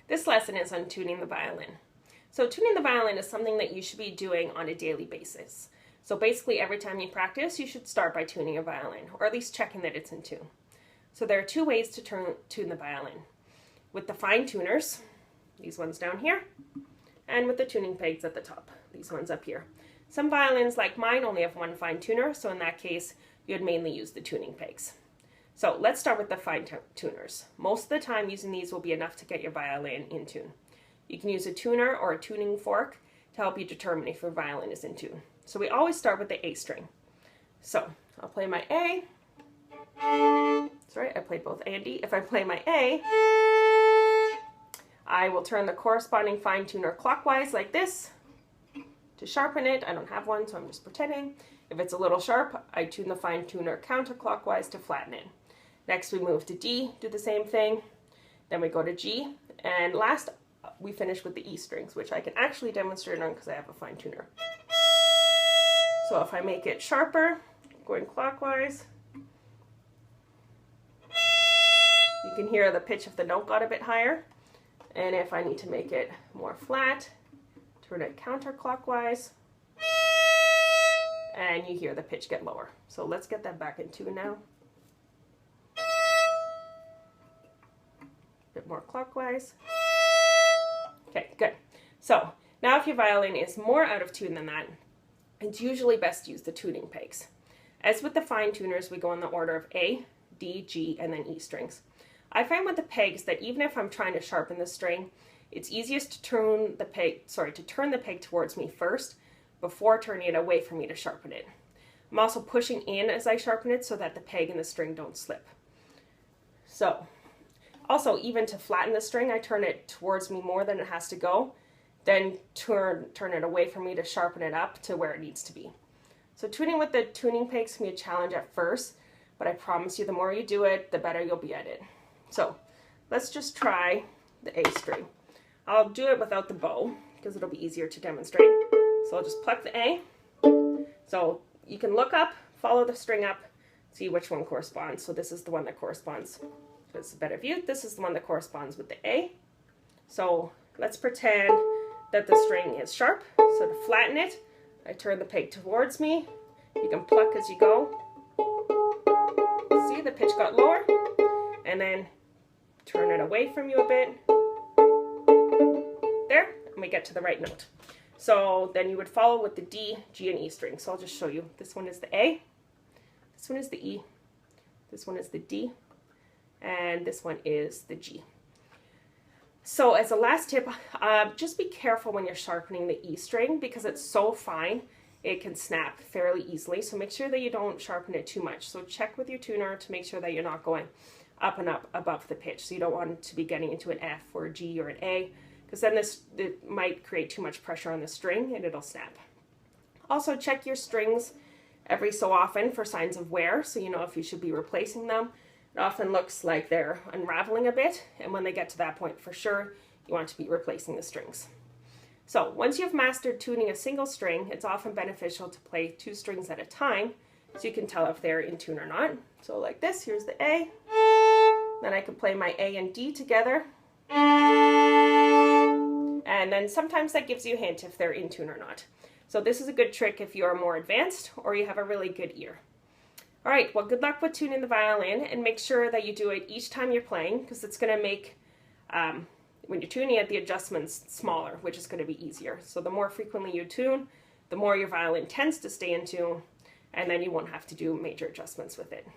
This lesson is on tuning the violin. So tuning the violin is something that you should be doing on a daily basis. So basically every time you practice, you should start by tuning your violin, or at least checking that it's in tune. So there are two ways to tune the violin. With the fine tuners, these ones down here, and with the tuning pegs at the top, these ones up here. Some violins like mine only have one fine tuner, so in that case, you'd mainly use the tuning pegs. So let's start with the fine tuners. Most of the time using these will be enough to get your violin in tune. You can use a tuner or a tuning fork to help you determine if your violin is in tune. So we always start with the A string. So I'll play my A. Sorry, I played both A and D. If I play my A, I will turn the corresponding fine tuner clockwise like this to sharpen it. I don't have one, so I'm just pretending. If it's a little sharp, I tune the fine tuner counterclockwise to flatten it. Next we move to D, do the same thing. Then we go to G, and last we finish with the E strings, which I can actually demonstrate on because I have a fine tuner. So if I make it sharper, going clockwise, you can hear the pitch of the note got a bit higher. And if I need to make it more flat, turn it counterclockwise, and you hear the pitch get lower. So let's get that back in tune now. A bit more clockwise. Okay, good. So now if your violin is more out of tune than that, it's usually best to use the tuning pegs. As with the fine tuners, we go in the order of A, D, G, and then E strings. I find with the pegs that even if I'm trying to sharpen the string, it's easiest to turn the peg towards me first before turning it away from me to sharpen it. I'm also pushing in as I sharpen it so that the peg and the string don't slip. So, also even to flatten the string, I turn it towards me more than it has to go, then turn it away from me to sharpen it up to where it needs to be. So tuning with the tuning pegs can be a challenge at first, but I promise you the more you do it, the better you'll be at it. So let's just try the A string. I'll do it without the bow because it'll be easier to demonstrate. So I'll just pluck the A. So you can look up, follow the string up, see which one corresponds. So this is the one that corresponds. So it's a better view. This is the one that corresponds with the A. So let's pretend that the string is sharp. So to flatten it, I turn the peg towards me. You can pluck as you go. See, the pitch got lower. And then turn it away from you a bit. There, and we get to the right note. So then you would follow with the D, G, and E string. So I'll just show you. This one is the A, this one is the E, this one is the D, and this one is the G. So as a last tip, just be careful when you're sharpening the E string because it's so fine, it can snap fairly easily. So make sure that you don't sharpen it too much. So check with your tuner to make sure that you're not going up and up above the pitch. So you don't want it to be getting into an F or a G or an A, because then it might create too much pressure on the string and it'll snap. Also check your strings every so often for signs of wear, so you know if you should be replacing them. It often looks like they're unraveling a bit, and when they get to that point, for sure, you want to be replacing the strings. So once you've mastered tuning a single string, it's often beneficial to play two strings at a time so you can tell if they're in tune or not. So like this, here's the A. Then I can play my A and D together. And then sometimes that gives you a hint if they're in tune or not. So this is a good trick if you're more advanced or you have a really good ear. All right, well, good luck with tuning the violin, and make sure that you do it each time you're playing because it's going to make, when you're tuning it, the adjustments smaller, which is going to be easier. So the more frequently you tune, the more your violin tends to stay in tune, and then you won't have to do major adjustments with it.